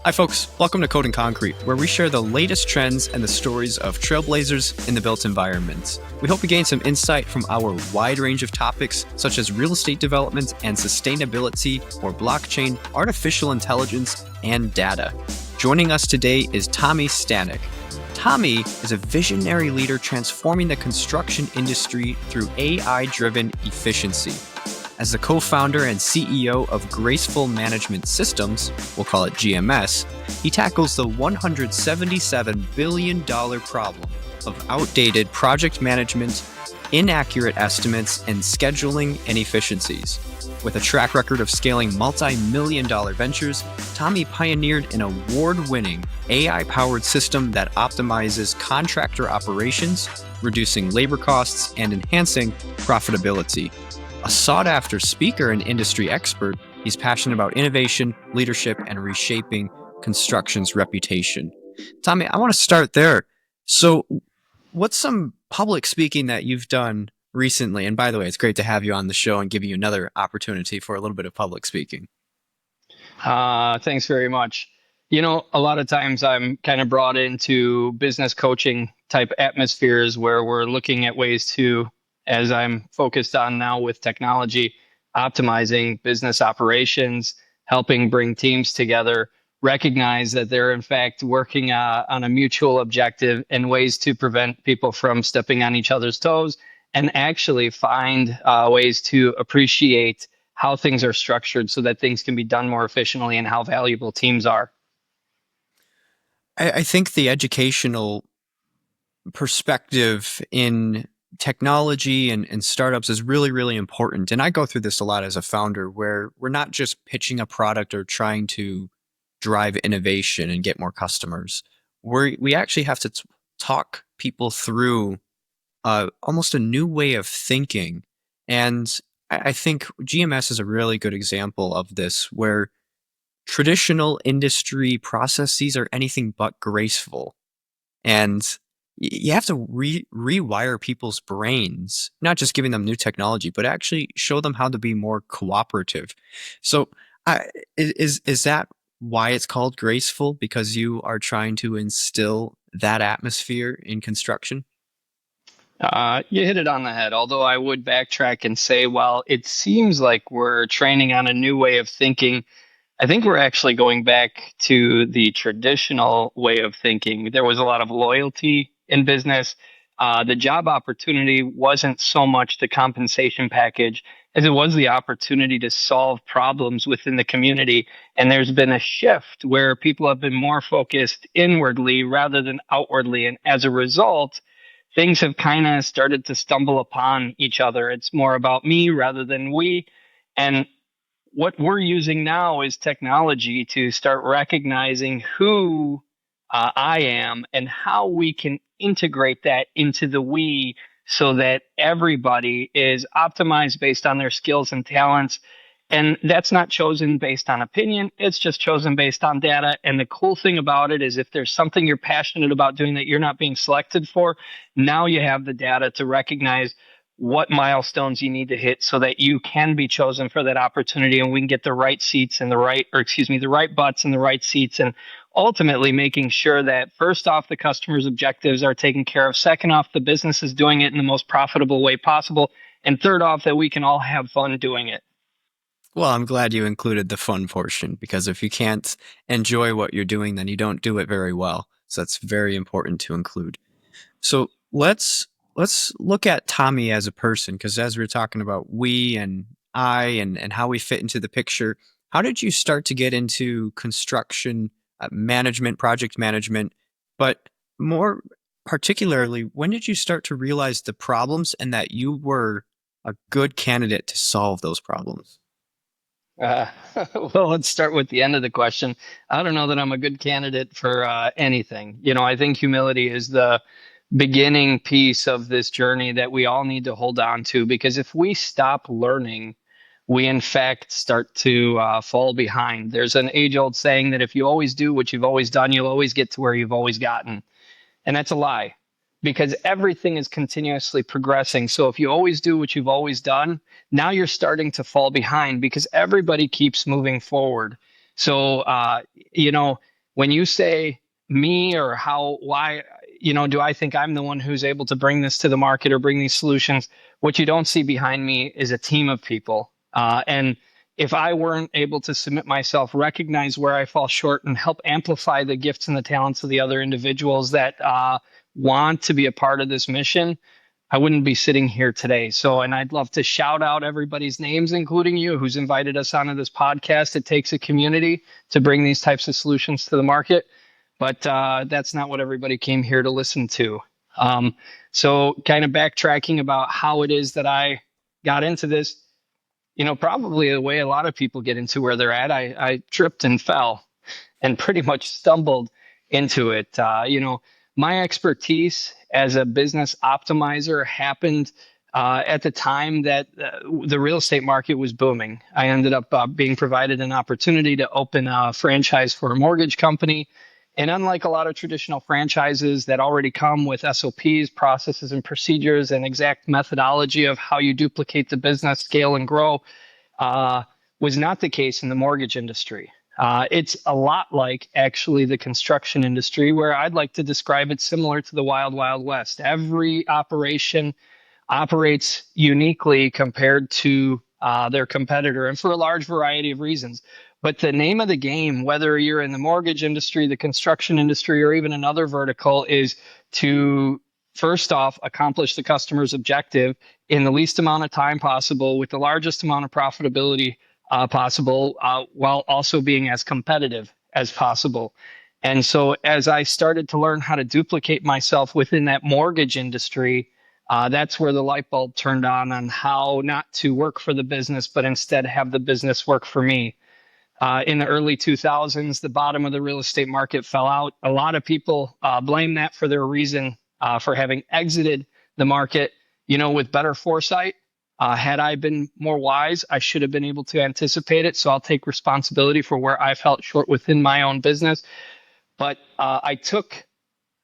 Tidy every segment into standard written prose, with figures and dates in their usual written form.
Hi, folks. Welcome to Code and Concrete, where we share the latest trends and the stories of trailblazers in the built environment. We hope you gain some insight from our wide range of topics, such as real estate development and sustainability, or blockchain, artificial intelligence, and data. Joining us today is Tommy Stanek. Tommy is a visionary leader transforming the construction industry through AI-driven efficiency. As the co-founder and CEO of Graceful Management Systems, we'll call it GMS, he tackles the $177 billion problem of outdated project management, inaccurate estimates, and scheduling inefficiencies. With a track record of scaling multi-million-dollar ventures, Tommy pioneered an award-winning AI-powered system that optimizes contractor operations, reducing labor costs, and enhancing profitability. A sought-after speaker and industry expert, he's passionate about innovation, leadership, and reshaping construction's reputation. Tommy, I want to start there. So what's some public speaking that you've done recently? And by the way, it's great to have you on the show and give you another opportunity for a little bit of public speaking. Thanks very much. You know, a lot of times I'm kind of brought into business coaching type atmospheres where we're looking at ways to, as I'm focused on now with technology, optimizing business operations, helping bring teams together, recognize that they're in fact working on a mutual objective and ways to prevent people from stepping on each other's toes, and actually find ways to appreciate how things are structured so that things can be done more efficiently and how valuable teams are. I think the educational perspective in technology and startups is really, really important. And I go through this a lot as a founder, where we're not just pitching a product or trying to drive innovation and get more customers. We actually have to talk people through almost a new way of thinking. And I think GMS is a really good example of this, where traditional industry processes are anything but graceful. And you have to rewire people's brains, not just giving them new technology, but actually show them how to be more cooperative. So is that why it's called Graceful? Because you are trying to instill that atmosphere in construction? You hit it on the head, although I would backtrack and say, while it seems like we're training on a new way of thinking, I think we're actually going back to the traditional way of thinking. There was a lot of loyalty in business. The job opportunity wasn't so much the compensation package as it was the opportunity to solve problems within the community. And there's been a shift where people have been more focused inwardly rather than outwardly. And as a result, things have kind of started to stumble upon each other. It's more about me rather than we. And what we're using now is technology to start recognizing who I am and how we can integrate that into the we, so that everybody is optimized based on their skills and talents. And that's not chosen based on opinion. It's just chosen based on data. And the cool thing about it is, if there's something you're passionate about doing that you're not being selected for, now you have the data to recognize what milestones you need to hit so that you can be chosen for that opportunity, and we can get the right seats and the right butts in the right seats, and ultimately making sure that first off, the customer's objectives are taken care of. Second off, the business is doing it in the most profitable way possible. And third off, that we can all have fun doing it. Well, I'm glad you included the fun portion, because if you can't enjoy what you're doing, then you don't do it very well. So that's very important to include. So let's look at Tommy as a person, because as we are talking about we and I and how we fit into the picture, how did you start to get into construction management, project management, but more particularly, when did you start to realize the problems and that you were a good candidate to solve those problems? Uh, well, let's start with the end of the question. I don't know that I'm a good candidate for anything. You know, I think humility is the beginning piece of this journey that we all need to hold on to, because if we stop learning, we in fact start to fall behind. There's an age old saying that if you always do what you've always done, you'll always get to where you've always gotten. And that's a lie, because everything is continuously progressing. So if you always do what you've always done, now you're starting to fall behind because everybody keeps moving forward. So, you know, when you say me or why, do I think I'm the one who's able to bring this to the market or bring these solutions? What you don't see behind me is a team of people. And if I weren't able to submit myself, recognize where I fall short, and help amplify the gifts and the talents of the other individuals that want to be a part of this mission, I wouldn't be sitting here today. So, and I'd love to shout out everybody's names, including you, who's invited us onto this podcast. It takes a community to bring these types of solutions to the market, but that's not what everybody came here to listen to. So, kind of backtracking about how it is that I got into this, probably the way a lot of people get into where they're at. I tripped and fell and pretty much stumbled into it. My expertise as a business optimizer happened at the time that the real estate market was booming. I ended up being provided an opportunity to open a franchise for a mortgage company. And unlike a lot of traditional franchises that already come with SOPs, processes, and procedures, and exact methodology of how you duplicate the business, scale, and grow, was not the case in the mortgage industry. It's a lot like actually the construction industry, where I'd like to describe it similar to the wild, wild west. Every operation operates uniquely compared to their competitor, and for a large variety of reasons. But the name of the game, whether you're in the mortgage industry, the construction industry, or even another vertical, is to first off accomplish the customer's objective in the least amount of time possible with the largest amount of profitability possible, while also being as competitive as possible. And so as I started to learn how to duplicate myself within that mortgage industry, that's where the light bulb turned on how not to work for the business, but instead have the business work for me. In the early 2000s, the bottom of the real estate market fell out. A lot of people blame that for their reason for having exited the market, with better foresight. Had I been more wise, I should have been able to anticipate it. So I'll take responsibility for where I felt short within my own business. But I took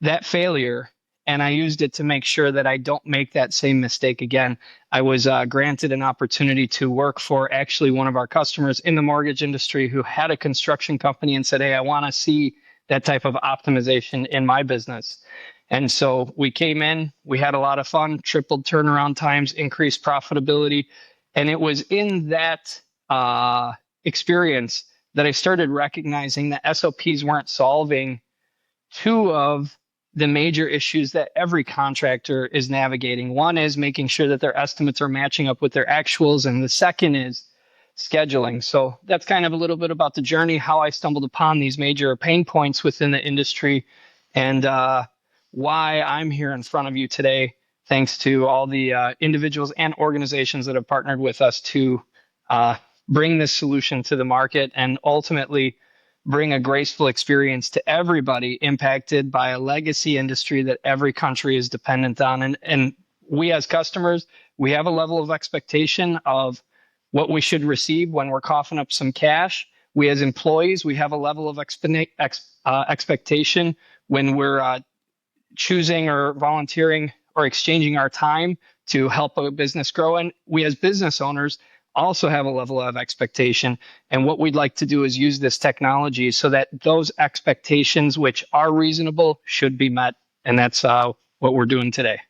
that failure and I used it to make sure that I don't make that same mistake again. I was granted an opportunity to work for actually one of our customers in the mortgage industry who had a construction company and said, "Hey, I want to see that type of optimization in my business." And so we came in, we had a lot of fun, tripled turnaround times, increased profitability. And it was in that experience that I started recognizing that SOPs weren't solving two of the major issues that every contractor is navigating. One is making sure that their estimates are matching up with their actuals, and the second is scheduling. So that's kind of a little bit about the journey, how I stumbled upon these major pain points within the industry, and why I'm here in front of you today, thanks to all the individuals and organizations that have partnered with us to bring this solution to the market and ultimately bring a graceful experience to everybody impacted by a legacy industry that every country is dependent on. And we as customers, we have a level of expectation of what we should receive when we're coughing up some cash. We as employees, we have a level of expectation when we're choosing or volunteering or exchanging our time to help a business grow. And we as business owners also have a level of expectation. And what we'd like to do is use this technology so that those expectations, which are reasonable, should be met. And that's what we're doing today.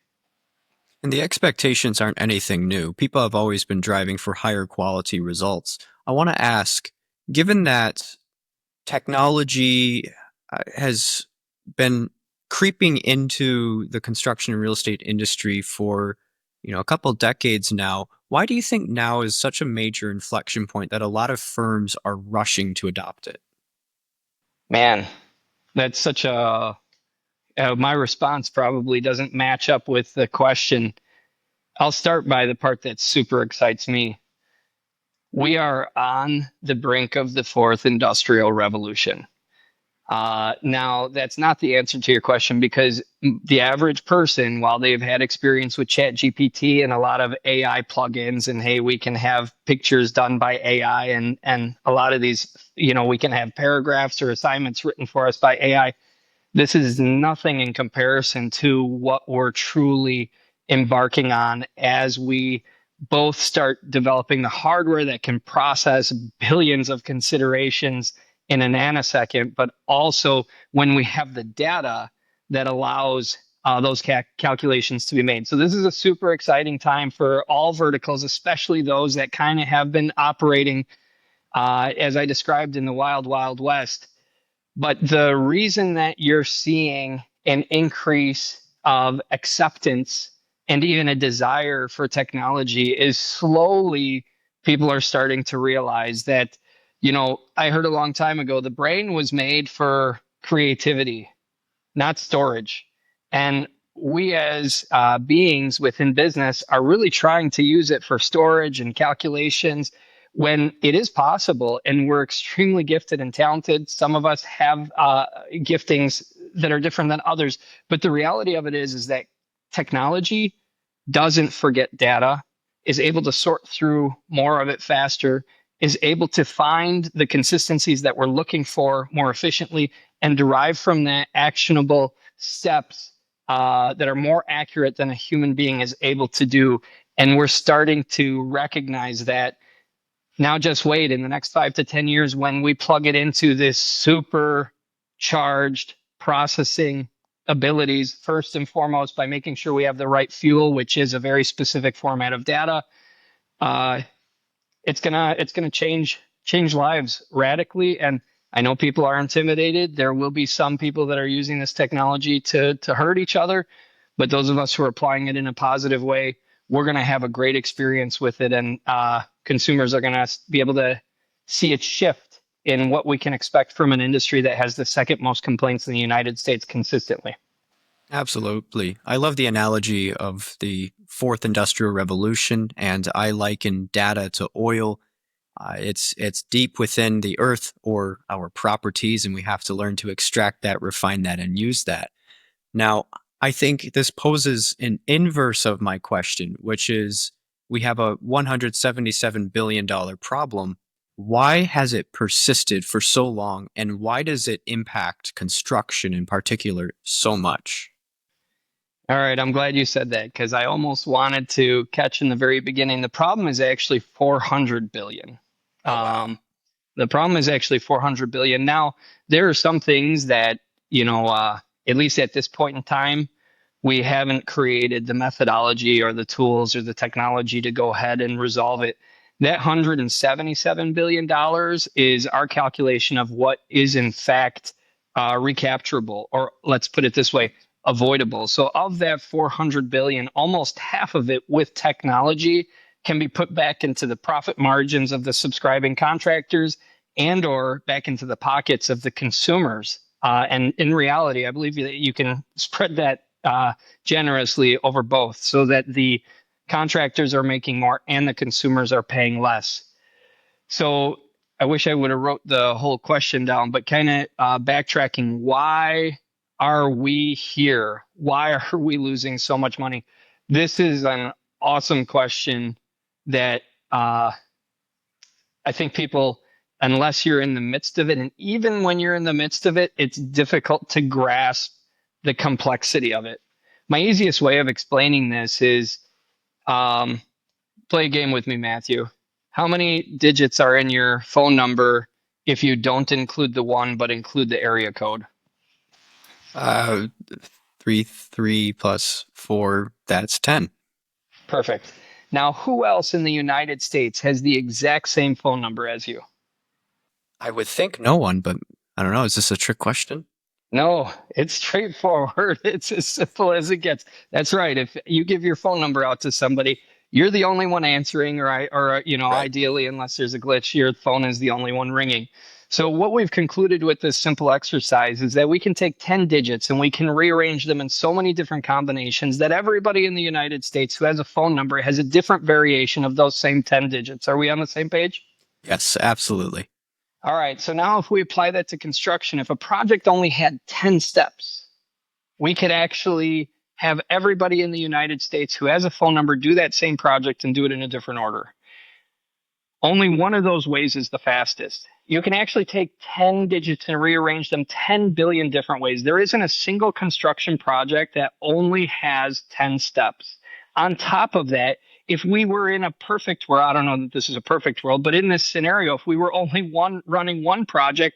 And the expectations aren't anything new. People have always been driving for higher quality results. I want to ask, given that technology has been creeping into the construction and real estate industry for, a couple decades now, why do you think now is such a major inflection point that a lot of firms are rushing to adopt it? Man, that's such my response probably doesn't match up with the question. I'll start by the part that super excites me. We are on the brink of the fourth industrial revolution. Now, that's not the answer to your question, because the average person, while they've had experience with ChatGPT and a lot of AI plugins, and hey, we can have pictures done by AI, and a lot of these, we can have paragraphs or assignments written for us by AI. This is nothing in comparison to what we're truly embarking on as we both start developing the hardware that can process billions of considerations in a nanosecond, but also when we have the data that allows those calculations to be made. So this is a super exciting time for all verticals, especially those that kind of have been operating, as I described, in the wild, wild west. But the reason that you're seeing an increase of acceptance and even a desire for technology is slowly people are starting to realize that, I heard a long time ago, the brain was made for creativity, not storage. And we as beings within business are really trying to use it for storage and calculations when it is possible. And we're extremely gifted and talented. Some of us have giftings that are different than others. But the reality of it is that technology doesn't forget data, is able to sort through more of it faster, is able to find the consistencies that we're looking for more efficiently, and derive from that actionable steps that are more accurate than a human being is able to do. And we're starting to recognize that now. Just wait in the next 5 to 10 years when we plug it into this supercharged processing abilities, first and foremost, by making sure we have the right fuel, which is a very specific format of data. Uh, it's gonna change lives radically. And I know people are intimidated. There will be some people that are using this technology to hurt each other, but those of us who are applying it in a positive way, we're going to have a great experience with it, and consumers are going to be able to see a shift in what we can expect from an industry that has the second most complaints in the United States consistently. Absolutely. I love the analogy of the fourth industrial revolution, and I liken data to oil. It's deep within the earth or our properties, and we have to learn to extract that, refine that, and use that. Now, I think this poses an inverse of my question, which is we have a $177 billion problem. Why has it persisted for so long, and why does it impact construction in particular so much? All right, I'm glad you said that because I almost wanted to catch in the very beginning. The problem is actually 400 billion. Oh, wow. Um, the problem is actually 400 billion. Now, there are some things that, at least at this point in time, we haven't created the methodology or the tools or the technology to go ahead and resolve it. That $177 billion is our calculation of what is in fact recapturable, or let's put it this way, avoidable. So of that 400 billion, almost half of it with technology can be put back into the profit margins of the subscribing contractors and or back into the pockets of the consumers. And in reality, I believe that you can spread that generously over both so that the contractors are making more and the consumers are paying less. So I wish I would have wrote the whole question down, but kind of backtracking, why are we here? Why are we losing so much money? This is an awesome question that I think people, unless you're in the midst of it, and even when you're in the midst of it, it's difficult to grasp the complexity of it. My easiest way of explaining this is um, play a game with me, Matthew. How many digits are in your phone number if you don't include the one but include the area code? Uh, 3 plus 4, that's 10. Perfect. Now, who else in the United States has the exact same phone number as you? I would think no one, but I don't know. Is this a trick question? No, it's straightforward. It's as simple as it gets. That's right. If you give your phone number out to somebody, you're the only one answering, or Right. ideally, unless there's a glitch, your phone is the only one ringing. So what we've concluded with this simple exercise is that we can take 10 digits and we can rearrange them in so many different combinations that everybody in the United States who has a phone number has a different variation of those same 10 digits. Are we on the same page? Yes, absolutely. All right, so now if we apply that to construction, if a project only had 10 steps, we could actually have everybody in the United States who has a phone number do that same project and do it in a different order. Only one of those ways is the fastest. You can actually take 10 digits and rearrange them 10 billion different ways. There isn't a single construction project that only has 10 steps. On top of that, if we were in a perfect world, I don't know that this is a perfect world, but in this scenario, if we were only running one project,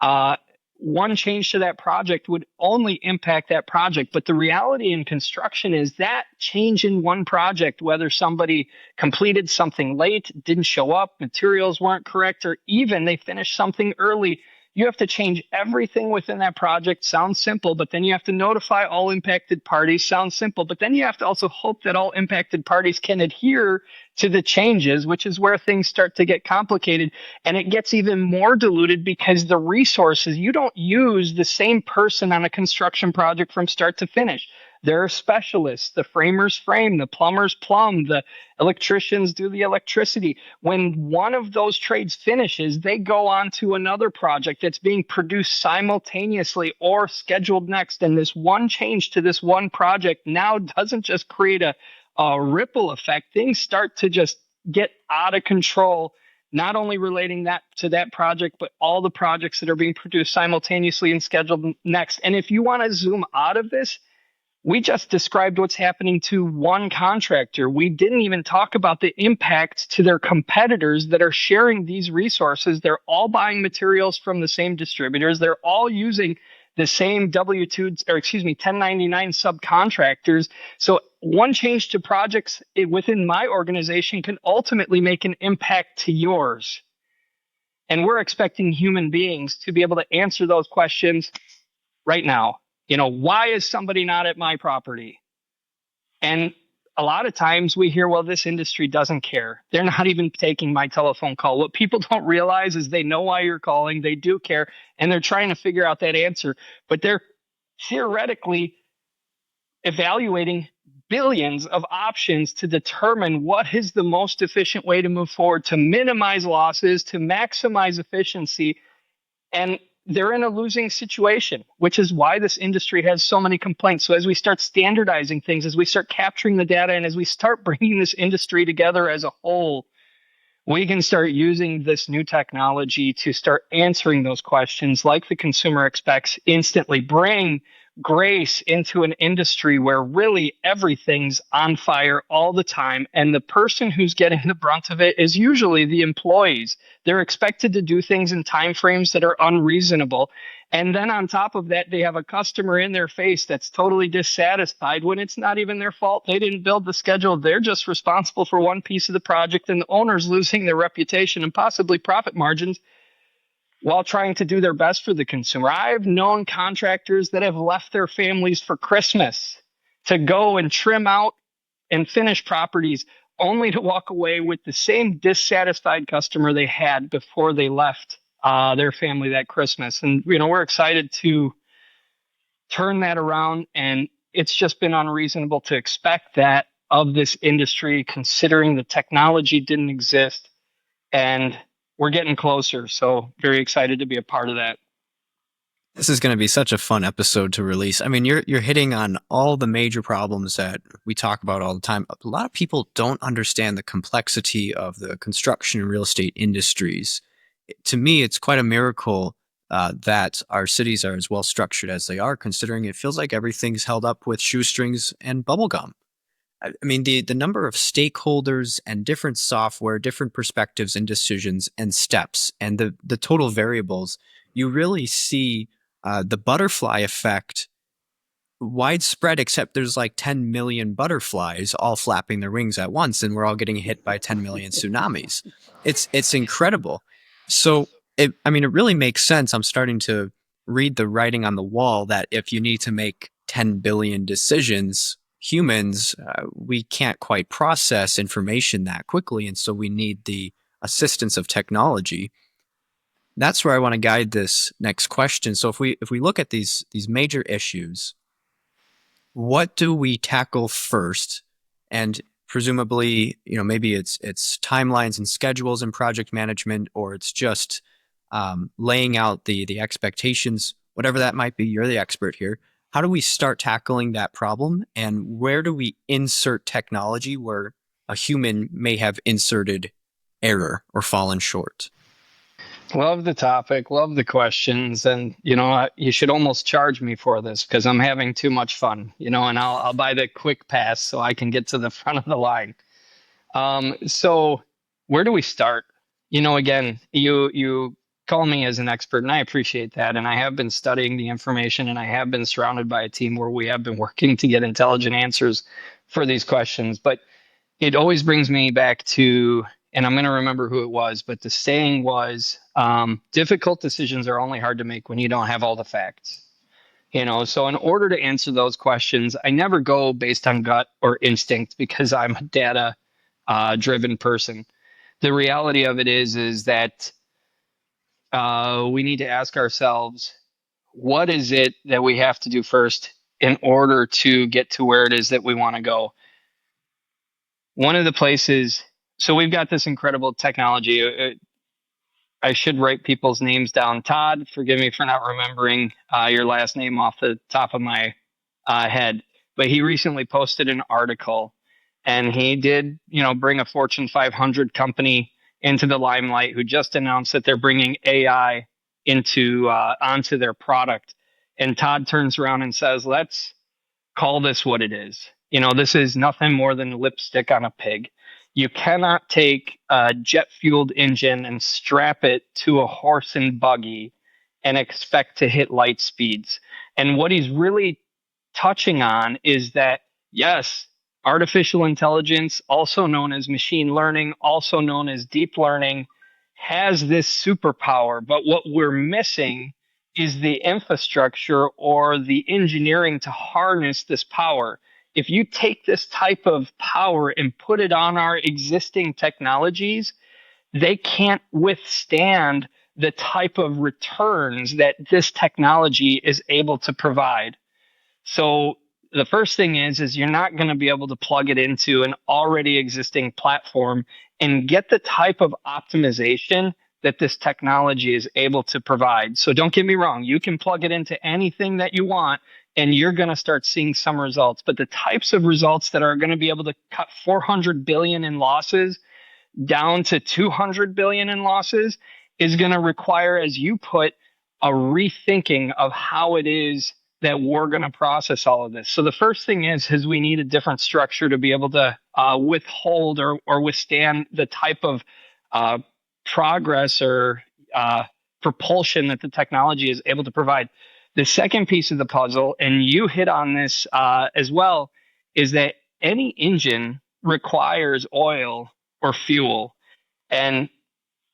uh, one change to that project would only impact that project. But the reality in construction is that change in one project, whether somebody completed something late, didn't show up, materials weren't correct, or even they finished something early, you have to change everything within that project. Sounds simple, but then you have to notify all impacted parties. Sounds simple, but then you have to also hope that all impacted parties can adhere to the changes, which is where things start to get complicated. And it gets even more diluted because the resources, you don't use the same person on a construction project from start to finish. There are specialists. The framers frame, the plumbers plumb, the electricians do the electricity. When one of those trades finishes, they go on to another project that's being produced simultaneously or scheduled next. And this one change to this one project now doesn't just create a ripple effect. Things start to just get out of control, not only relating that to that project, but all the projects that are being produced simultaneously and scheduled next. And if you want to zoom out of this, we just described what's happening to one contractor. We didn't even talk about the impacts to their competitors that are sharing these resources. They're all buying materials from the same distributors. They're all using the same W-2, or excuse me, 1099 subcontractors. So one change to projects within my organization can ultimately make an impact to yours. And we're expecting human beings to be able to answer those questions right now. Why is somebody not at my property? And a lot of times we hear, well, this industry doesn't care. They're not even taking my telephone call. What people don't realize is they know why you're calling. They do care. And they're trying to figure out that answer. But they're theoretically evaluating billions of options to determine what is the most efficient way to move forward, to minimize losses, to maximize efficiency. And they're in a losing situation, which is why this industry has so many complaints. So as we start standardizing things, as we start capturing the data, and as we start bringing this industry together as a whole, we can start using this new technology to start answering those questions like the consumer expects instantly. Bring grace into an industry where really everything's on fire all the time. And the person who's getting the brunt of it is usually the employees. They're expected to do things in timeframes that are unreasonable. And then on top of that, they have a customer in their face that's totally dissatisfied when it's not even their fault. They didn't build the schedule. They're just responsible for one piece of the project, and the owner's losing their reputation and possibly profit margins while trying to do their best for the consumer. I've known contractors that have left their families for Christmas to go and trim out and finish properties only to walk away with the same dissatisfied customer they had before they left their family that Christmas. And, we're excited to turn that around. And it's just been unreasonable to expect that of this industry, considering the technology didn't exist. And we're getting closer. So very excited to be a part of that. This is going to be such a fun episode to release. I mean, you're hitting on all the major problems that we talk about all the time. A lot of people don't understand the complexity of the construction and real estate industries. To me, it's quite a miracle that our cities are as well structured as they are, considering it feels like everything's held up with shoestrings and bubblegum. I mean, the number of stakeholders and different software, different perspectives and decisions and steps, and the total variables, you really see the butterfly effect widespread, except there's like 10 million butterflies all flapping their wings at once, and we're all getting hit by 10 million tsunamis. It's incredible. So it really makes sense. I'm starting to read the writing on the wall that if you need to make 10 billion decisions, humans, we can't quite process information that quickly, and so we need the assistance of technology. That's where I want to guide this next question. So if we look at these major issues, what do we tackle first? And presumably, maybe it's timelines and schedules and project management, or it's just laying out the expectations, whatever that might be. You're the expert here. How do we start tackling that problem? And where do we insert technology where a human may have inserted error or fallen short? Love the topic, love the questions, and you should almost charge me for this because I'm having too much fun. And I'll buy the quick pass so I can get to the front of the line. So where do we start? Again, you call me as an expert, and I appreciate that. And I have been studying the information, and I have been surrounded by a team where we have been working to get intelligent answers for these questions. But it always brings me back to, and I'm going to remember who it was, but the saying was, difficult decisions are only hard to make when you don't have all the facts. So in order to answer those questions, I never go based on gut or instinct because I'm a data driven person. The reality of it is that we need to ask ourselves, what is it that we have to do first in order to get to where it is that we want to go? One of the places, so we've got this incredible technology. I should write people's names down. Todd, forgive me for not remembering your last name off the top of my head, but he recently posted an article, and he did, bring a Fortune 500 company into the limelight who just announced that they're bringing AI onto their product. And Todd turns around and says, "Let's call this what it is. This is nothing more than lipstick on a pig. You cannot take a jet fueled engine and strap it to a horse and buggy and expect to hit light speeds." And what he's really touching on is that, yes, artificial intelligence, also known as machine learning, also known as deep learning, has this superpower. But what we're missing is the infrastructure or the engineering to harness this power. If you take this type of power and put it on our existing technologies, they can't withstand the type of returns that this technology is able to provide. So the first thing is you're not going to be able to plug it into an already existing platform and get the type of optimization that this technology is able to provide. So don't get me wrong, you can plug it into anything that you want and you're going to start seeing some results, but the types of results that are going to be able to cut 400 billion in losses down to 200 billion in losses is going to require, as you put, a rethinking of how it is that we're going to process all of this. So the first thing is we need a different structure to be able to withhold or withstand the type of progress or propulsion that the technology is able to provide. The second piece of the puzzle, and you hit on this as well, is that any engine requires oil or fuel. And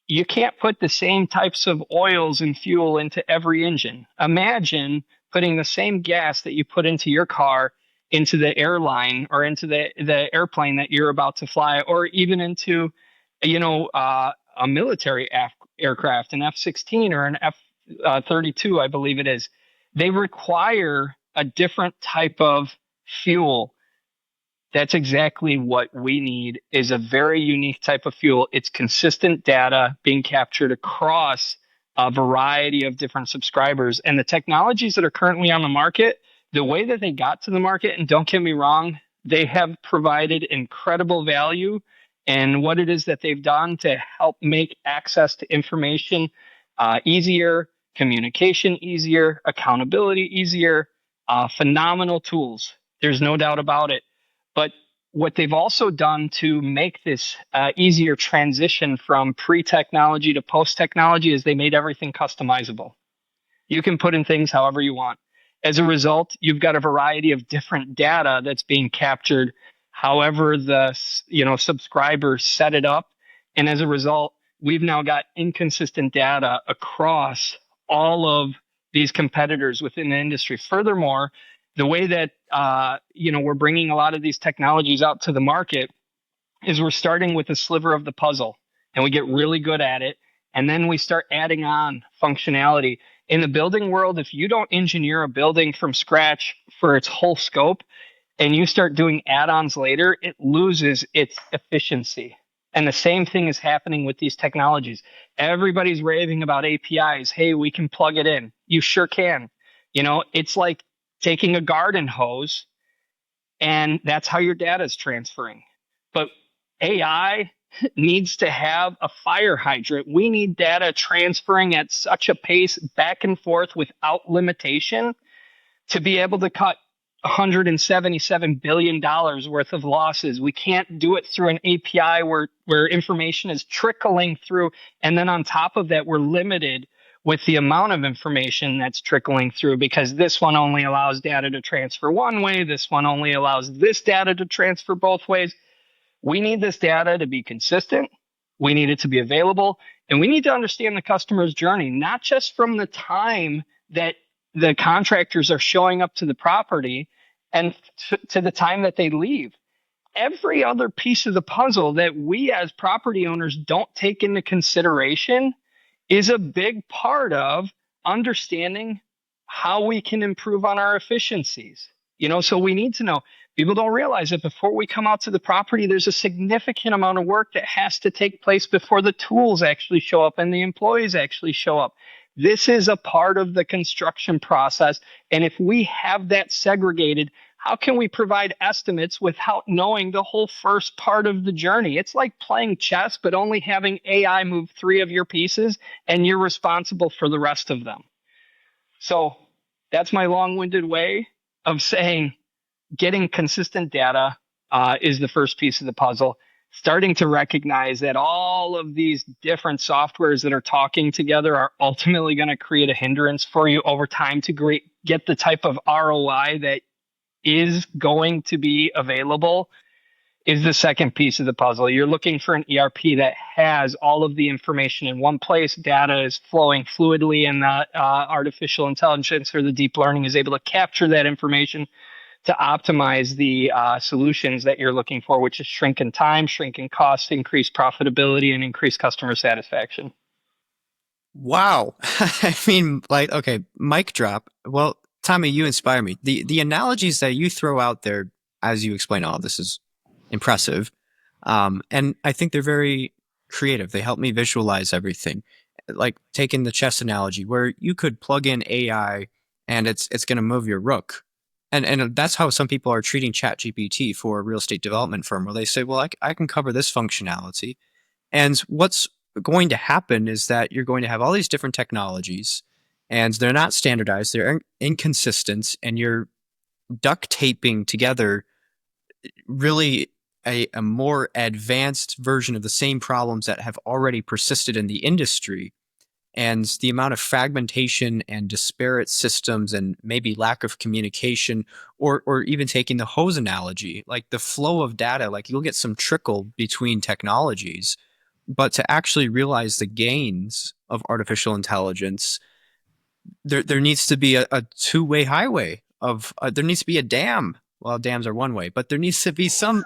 you can't put the same types of oils and fuel into every engine. Imagine putting the same gas that you put into your car into the airline or into the airplane that you're about to fly, or even into, a military aircraft, an F-16 or an F-32, I believe it is. They require a different type of fuel. That's exactly what we need, is a very unique type of fuel. It's consistent data being captured across a variety of different subscribers. And the technologies that are currently on the market, the way that they got to the market, and don't get me wrong, they have provided incredible value in what it is that they've done to help make access to information easier, communication easier, accountability easier, phenomenal tools. There's no doubt about it. But what they've also done to make this easier transition from pre-technology to post-technology is they made everything customizable. You can put in things however you want. As a result, you've got a variety of different data that's being captured however the subscribers set it up. And as a result, we've now got inconsistent data across all of these competitors within the industry. Furthermore, the way that we're bringing a lot of these technologies out to the market is we're starting with a sliver of the puzzle, and we get really good at it, and then we start adding on functionality. In the building world, if you don't engineer a building from scratch for its whole scope, and you start doing add-ons later, it loses its efficiency. And the same thing is happening with these technologies. Everybody's raving about APIs. Hey, we can plug it in. You sure can. It's like taking a garden hose, and that's how your data is transferring. But AI needs to have a fire hydrant. We need data transferring at such a pace back and forth without limitation to be able to cut $177 billion worth of losses. We can't do it through an API where information is trickling through. And then on top of that, we're limited with the amount of information that's trickling through because this one only allows data to transfer one way. This one only allows this data to transfer both ways. We need this data to be consistent. We need it to be available. And we need to understand the customer's journey, not just from the time that the contractors are showing up to the property and to the time that they leave. Every other piece of the puzzle that we as property owners don't take into consideration is a big part of understanding how we can improve on our efficiencies. So we need to know. People don't realize that before we come out to the property, there's a significant amount of work that has to take place before the tools actually show up and the employees actually show up. This is a part of the construction process. And if we have that segregated, how can we provide estimates without knowing the whole first part of the journey? It's like playing chess, but only having AI move 3 of your pieces and you're responsible for the rest of them. So that's my long-winded way of saying getting consistent data is the first piece of the puzzle. Starting to recognize that all of these different softwares that are talking together are ultimately going to create a hindrance for you over time to get the type of ROI that is going to be available is the second piece of the puzzle. You're looking for an ERP that has all of the information in one place. Data is flowing fluidly, and the artificial intelligence or the deep learning is able to capture that information to optimize the solutions that you're looking for, which is shrink in time, shrink in cost, increase profitability, and increase customer satisfaction. Wow. I mean, okay, mic drop. Well, Tommy, you inspire me. The analogies that you throw out there as you explain all this is impressive. And I think they're very creative. They help me visualize everything. Like taking the chess analogy where you could plug in AI and it's going to move your rook. And that's how some people are treating ChatGPT for a real estate development firm, where they say, well, I can cover this functionality. And what's going to happen is that you're going to have all these different technologies and they're not standardized, they're inconsistent, and you're duct taping together really a more advanced version of the same problems that have already persisted in the industry. And the amount of fragmentation and disparate systems and maybe lack of communication, or even taking the hose analogy, like the flow of data, like you'll get some trickle between technologies, but to actually realize the gains of artificial intelligence, there needs to be a two-way highway of there needs to be a dam. Well, dams are one way, but there needs to be some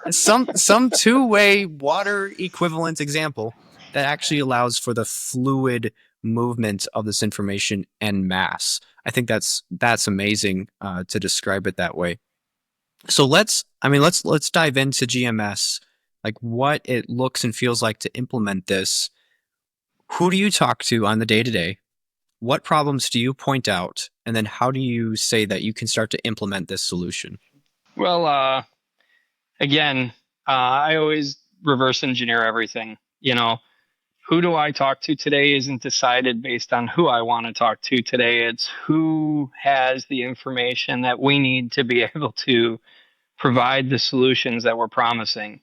two-way water equivalent example that actually allows for the fluid movement of this information en masse. I think that's amazing to describe it that way. So let's dive into GMS, like what it looks and feels like to implement this. Who do you talk to on the day-to-day? What problems do you point out? And then how do you say that you can start to implement this solution? Well, again, I always reverse engineer everything. Who do I talk to today isn't decided based on who I want to talk to today. It's who has the information that we need to be able to provide the solutions that we're promising.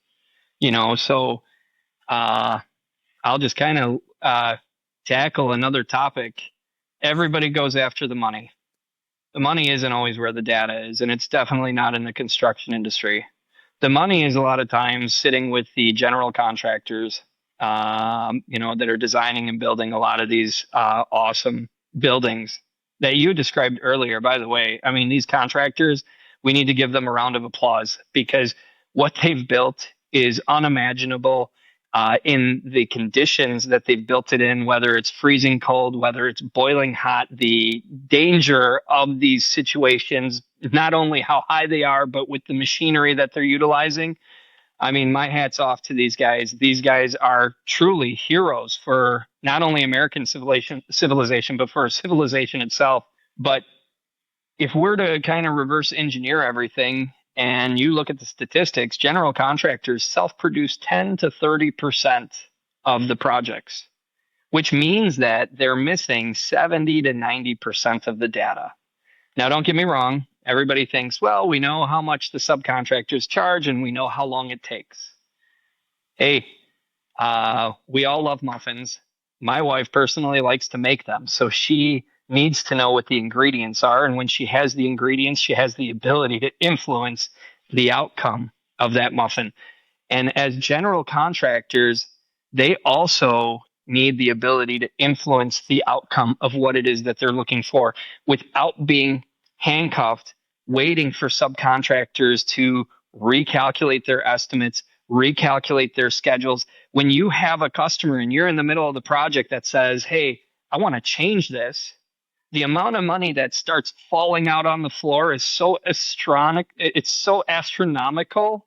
So I'll just kind of tackle another topic. Everybody goes after the money. The money isn't always where the data is, and it's definitely not in the construction industry. The money is a lot of times sitting with the general contractors, that are designing and building a lot of these awesome buildings that you described earlier. By the way, I mean, these contractors, we need to give them a round of applause because what they've built is unimaginable in the conditions that they've built it in, whether it's freezing cold, whether it's boiling hot, the danger of these situations, not only how high they are, but with the machinery that they're utilizing. I mean, my hat's off to these guys. These guys are truly heroes for not only American civilization, but for civilization itself. But if we're to kind of reverse engineer everything and you look at the statistics, general contractors self-produce 10 to 30% of the projects, which means that they're missing 70 to 90% of the data. Now, don't get me wrong. Everybody thinks, well, we know how much the subcontractors charge and we know how long it takes. Hey, we all love muffins. My wife personally likes to make them. So she needs to know what the ingredients are. And when she has the ingredients, she has the ability to influence the outcome of that muffin. And as general contractors, they also need the ability to influence the outcome of what it is that they're looking for without being handcuffed, waiting for subcontractors to recalculate their estimates, recalculate their schedules. When you have a customer and you're in the middle of the project that says, hey, I want to change this, the amount of money that starts falling out on the floor is so astronomical. It's so astronomical,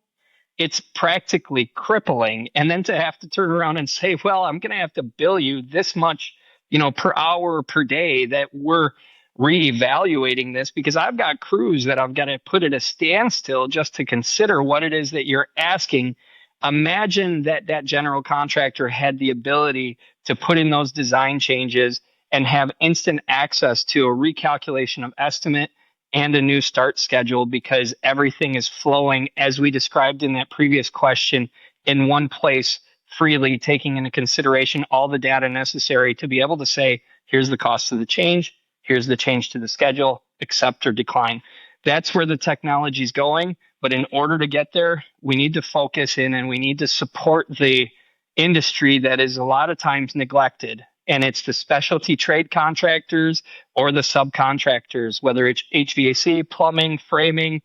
it's practically crippling. And then to have to turn around and say, well, I'm going to have to bill you this much, per hour or per day, that we're reevaluating this because I've got crews that I've got to put at a standstill just to consider what it is that you're asking. Imagine that general contractor had the ability to put in those design changes and have instant access to a recalculation of estimate and a new start schedule because everything is flowing, as we described in that previous question, in one place freely, taking into consideration all the data necessary to be able to say, here's the cost of the change, here's the change to the schedule, accept or decline. That's where the technology is going. But in order to get there, we need to focus in and we need to support the industry that is a lot of times neglected. And it's the specialty trade contractors or the subcontractors, whether it's HVAC, plumbing, framing,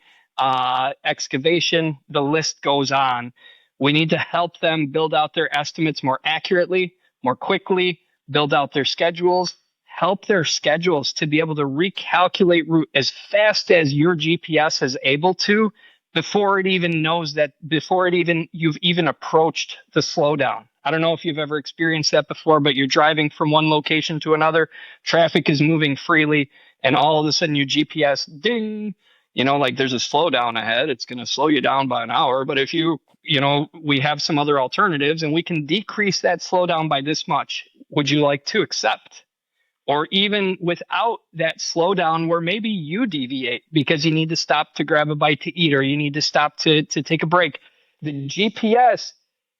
excavation, the list goes on. We need to help them build out their estimates more accurately, more quickly, build out their schedules, help their schedules to be able to recalculate route as fast as your GPS is able to before it even knows that, before you've even approached the slowdown. I don't know if you've ever experienced that before, but you're driving from one location to another, traffic is moving freely, and all of a sudden your GPS, ding, like there's a slowdown ahead. It's going to slow you down by an hour. But if we have some other alternatives and we can decrease that slowdown by this much, would you like to accept? Or even without that slowdown where maybe you deviate because you need to stop to grab a bite to eat or you need to stop to take a break. The GPS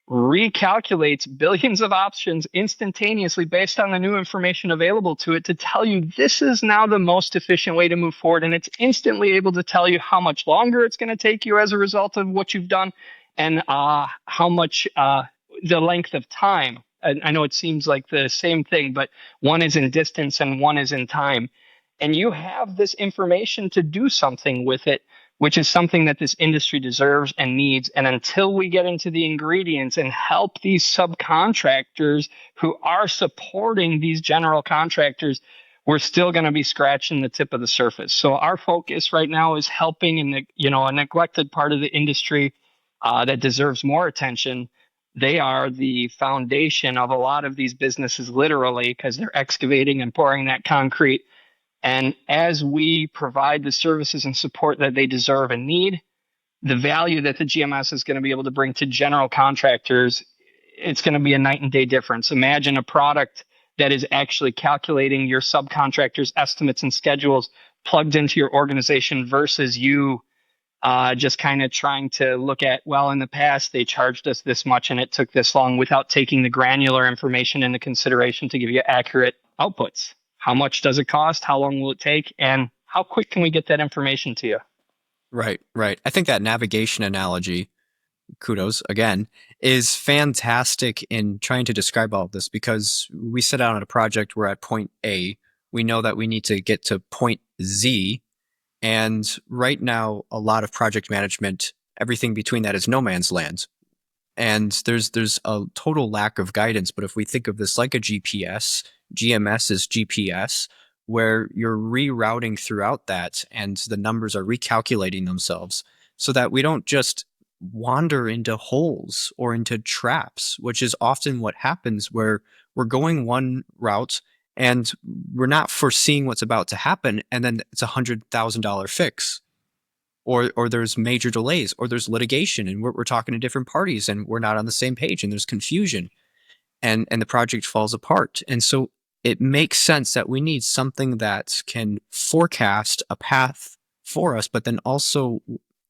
recalculates billions of options instantaneously based on the new information available to it to tell you this is now the most efficient way to move forward. And it's instantly able to tell you how much longer it's going to take you as a result of what you've done and how much the length of time. I know it seems like the same thing, but one is in distance and one is in time. And you have this information to do something with it, which is something that this industry deserves and needs. And until we get into the ingredients and help these subcontractors who are supporting these general contractors, we're still going to be scratching the tip of the surface. So our focus right now is helping a neglected part of the industry that deserves more attention. They are the foundation of a lot of these businesses, literally, because they're excavating and pouring that concrete. And as we provide the services and support that they deserve and need, the value that the GMS is going to be able to bring to general contractors, it's going to be a night and day difference. Imagine a product that is actually calculating your subcontractors' estimates and schedules plugged into your organization versus you just kind of trying to look at, well, in the past, they charged us this much and it took this long without taking the granular information into consideration to give you accurate outputs. How much does it cost? How long will it take? And how quick can we get that information to you? Right, right. I think that navigation analogy, kudos again, is fantastic in trying to describe all of this because we set out on a project, we're at point A, we know that we need to get to point Z. And right now, a lot of project management, everything between that is no man's land. And there's a total lack of guidance. But if we think of this like a GPS, GMS is GPS, where you're rerouting throughout that and the numbers are recalculating themselves so that we don't just wander into holes or into traps, which is often what happens where we're going one route and we're not foreseeing what's about to happen, and then it's $100,000 fix, or there's major delays, or there's litigation, and we're talking to different parties, and we're not on the same page, and there's confusion, and the project falls apart. And so, it makes sense that we need something that can forecast a path, for us, but then also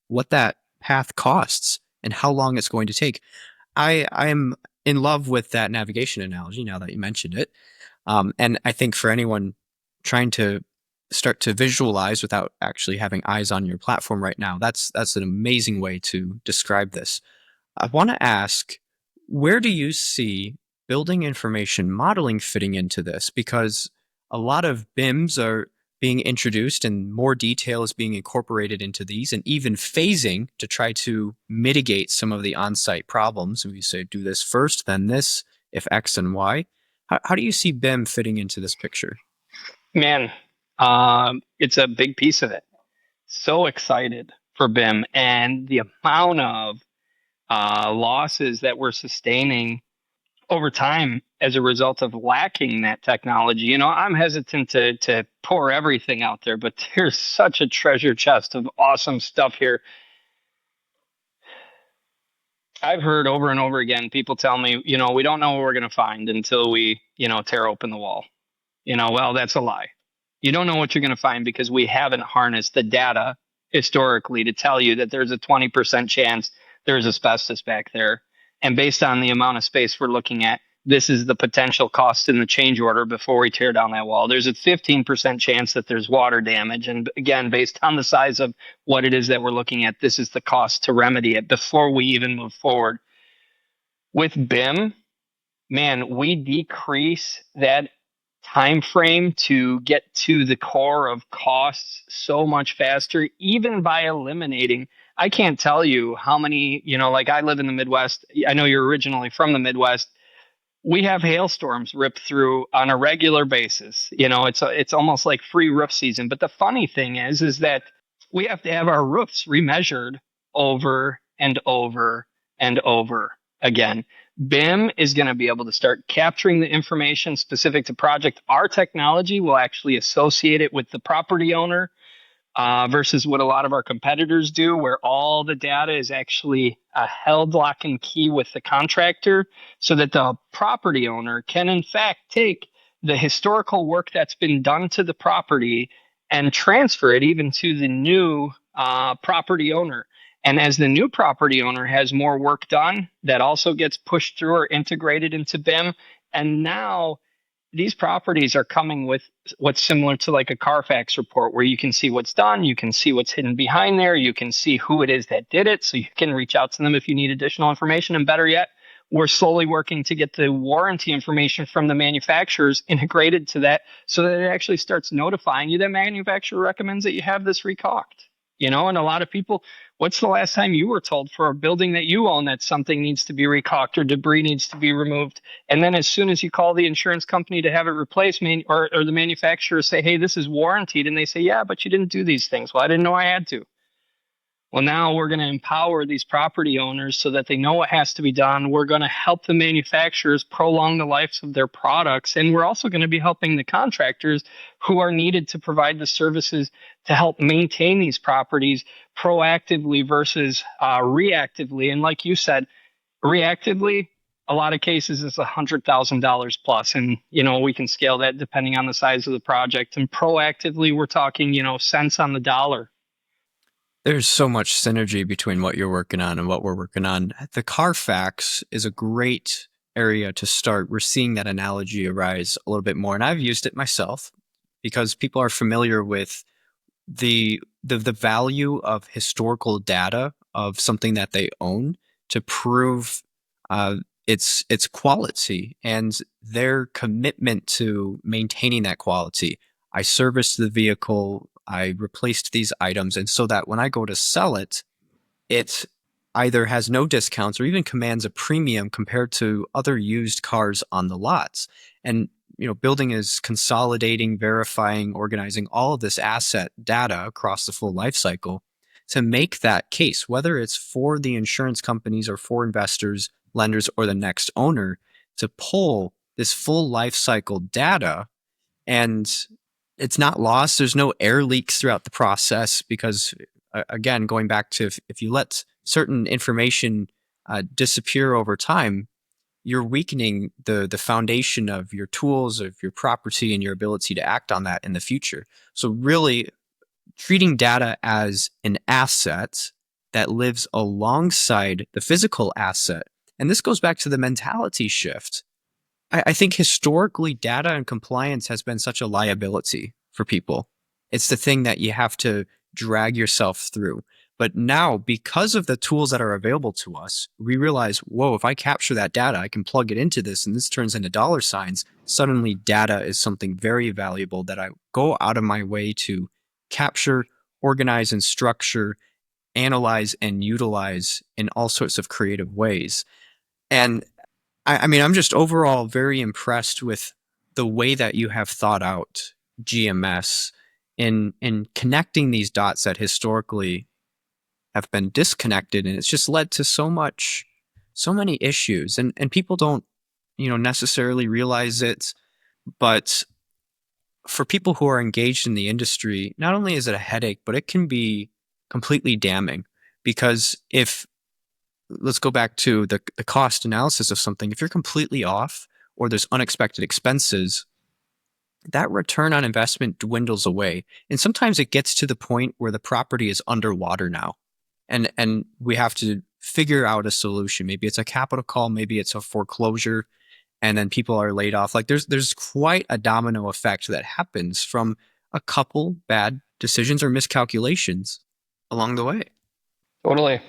what that path costs and how long it's going to take. I am in love with that navigation analogy now that you mentioned it. And I think for anyone trying to start to visualize without actually having eyes on your platform right now, that's an amazing way to describe this. I want to ask, where do you see building information modeling fitting into this? Because a lot of BIMs are being introduced and more detail is being incorporated into these, and even phasing to try to mitigate some of the on-site problems. We say, do this first, then this, if X and Y. How do you see BIM fitting into this picture? Man, it's a big piece of it. So excited for BIM and the amount of losses that we're sustaining over time as a result of lacking that technology. I'm hesitant to pour everything out there, but there's such a treasure chest of awesome stuff here. I've heard over and over again people tell me, we don't know what we're going to find until we, tear open the wall. Well, that's a lie. You don't know what you're going to find because we haven't harnessed the data historically to tell you that there's a 20% chance there's asbestos back there. And based on the amount of space we're looking at, this is the potential cost in the change order before we tear down that wall. There's a 15% chance that there's water damage. And again, based on the size of what it is that we're looking at, this is the cost to remedy it before we even move forward. With BIM, man, we decrease that time frame to get to the core of costs so much faster, even by eliminating. I can't tell you how many, like I live in the Midwest. I know you're originally from the Midwest. We have hailstorms rip through on a regular basis. It's almost like free roof season. But the funny thing is that we have to have our roofs remeasured over and over and over again. BIM is going to be able to start capturing the information specific to project. Our technology will actually associate it with the property owner versus what a lot of our competitors do, where all the data is actually held lock and key with the contractor so that the property owner can, in fact, take the historical work that's been done to the property and transfer it even to the new property owner. And as the new property owner has more work done, that also gets pushed through or integrated into BIM. And now these properties are coming with what's similar to like a Carfax report, where you can see what's done, you can see what's hidden behind there, you can see who it is that did it, so you can reach out to them if you need additional information. And better yet, we're slowly working to get the warranty information from the manufacturers integrated to that, so that it actually starts notifying you that manufacturer recommends that you have this recaulked. And a lot of people, what's the last time you were told for a building that you own that something needs to be recaulked or debris needs to be removed? And then as soon as you call the insurance company to have it replaced, or the manufacturer say, hey, this is warranted. And they say, yeah, but you didn't do these things. Well, I didn't know I had to. Well, now we're going to empower these property owners so that they know what has to be done. We're going to help the manufacturers prolong the lives of their products. And we're also going to be helping the contractors who are needed to provide the services to help maintain these properties proactively versus reactively. And like you said, reactively, a lot of cases it's $100,000 plus. And, we can scale that depending on the size of the project. And proactively, we're talking, cents on the dollar. There's so much synergy between what you're working on and what we're working on. The Carfax is a great area to start. We're seeing that analogy arise a little bit more, and I've used it myself because people are familiar with the value of historical data of something that they own to prove its quality and their commitment to maintaining that quality. I serviced the vehicle, I replaced these items, and so that when I go to sell it, it either has no discounts or even commands a premium compared to other used cars on the lots. And building is consolidating, verifying, organizing all of this asset data across the full life cycle to make that case, whether it's for the insurance companies or for investors, lenders, or the next owner, to pull this full life cycle data. And it's not lost. There's no air leaks throughout the process because, again, going back to if you let certain information disappear over time, you're weakening the foundation of your tools, of your property, and your ability to act on that in the future. So really, treating data as an asset that lives alongside the physical asset. And this goes back to the mentality shift. I think historically, data and compliance has been such a liability for people. It's the thing that you have to drag yourself through. But now, because of the tools that are available to us, we realize, whoa, if I capture that data, I can plug it into this and this turns into dollar signs. Suddenly, data is something very valuable that I go out of my way to capture, organize, and structure, analyze, and utilize in all sorts of creative ways. And I mean, I'm just overall very impressed with the way that you have thought out GMS in connecting these dots that historically have been disconnected, and it's just led to so many issues, and people don't necessarily realize it, but for people who are engaged in the industry, not only is it a headache, but it can be completely damning because if let's go back to the cost analysis of something. If you're completely off or there's unexpected expenses, that return on investment dwindles away. And sometimes it gets to the point where the property is underwater now. And we have to figure out a solution. Maybe it's a capital call, maybe it's a foreclosure, and then people are laid off. Like there's quite a domino effect that happens from a couple bad decisions or miscalculations along the way. Totally.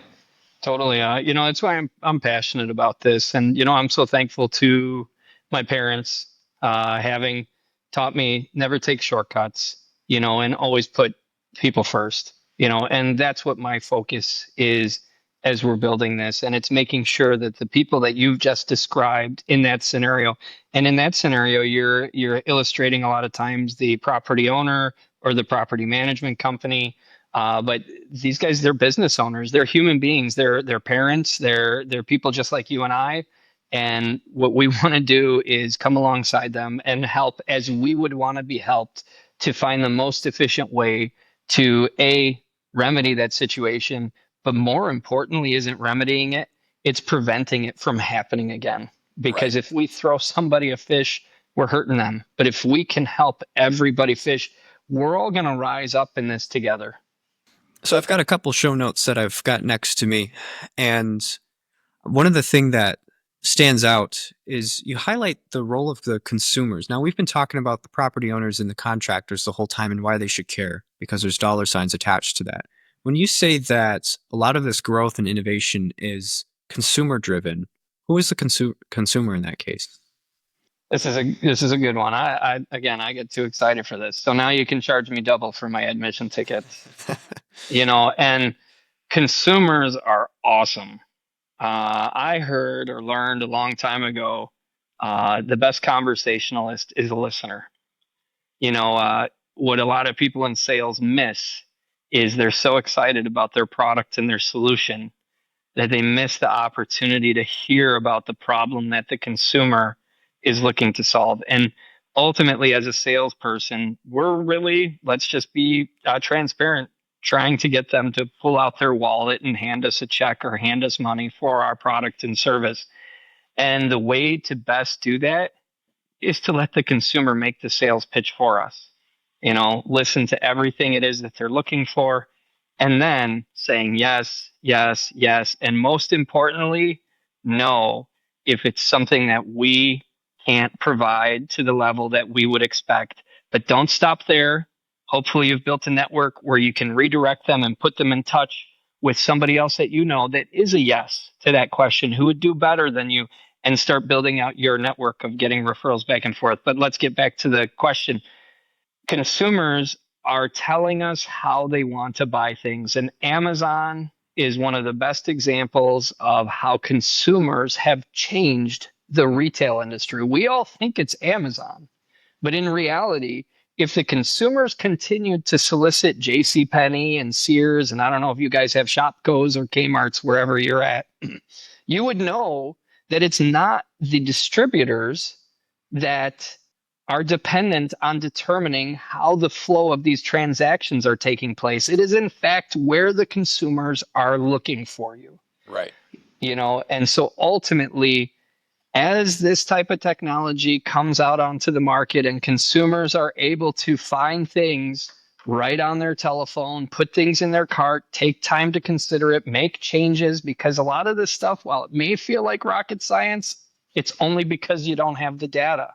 Totally. That's why I'm passionate about this. And, I'm so thankful to my parents, having taught me never take shortcuts, and always put people first, and that's what my focus is as we're building this. And it's making sure that the people that you've just described in that scenario, and in that scenario, you're illustrating a lot of times the property owner or the property management company. But these guys, they're business owners. They're human beings. They're parents. They're people just like you and I. And what we want to do is come alongside them and help as we would want to be helped to find the most efficient way to remedy that situation. But more importantly, isn't remedying it, it's preventing it from happening again. Because Right. if we throw somebody a fish, we're hurting them. But if we can help everybody fish, we're all going to rise up in this together. So I've got a couple show notes that I've got next to me, and one of the thing that stands out is you highlight the role of the consumers. Now we've been talking about the property owners and the contractors the whole time and why they should care because there's dollar signs attached to that. When you say that a lot of this growth and innovation is consumer driven, who is the consumer in that case? This is a good one. I get too excited for this. So now you can charge me double for my admission tickets. And consumers are awesome. I heard or learned a long time ago, the best conversationalist is a listener. What a lot of people in sales miss is they're so excited about their product and their solution that they miss the opportunity to hear about the problem that the consumer is looking to solve. And ultimately, as a salesperson, we're really, let's just be transparent, trying to get them to pull out their wallet and hand us a check or hand us money for our product and service. And the way to best do that is to let the consumer make the sales pitch for us. Listen to everything it is that they're looking for, and then saying yes, yes, yes. And most importantly, no, if it's something that we can't provide to the level that we would expect. But don't stop there. Hopefully, you've built a network where you can redirect them and put them in touch with somebody else that that is a yes to that question, who would do better than you, and start building out your network of getting referrals back and forth. But let's get back to the question. Consumers are telling us how they want to buy things, and Amazon is one of the best examples of how consumers have changed the retail industry. We all think it's Amazon, but in reality, if the consumers continued to solicit JCPenney and Sears, and I don't know if you guys have Shopkos or Kmart's wherever you're at, you would know that it's not the distributors that are dependent on determining how the flow of these transactions are taking place. It is, in fact, where the consumers are looking for you. Right. And so ultimately, as this type of technology comes out onto the market and consumers are able to find things right on their telephone, put things in their cart, take time to consider it, make changes, because a lot of this stuff, while it may feel like rocket science, it's only because you don't have the data.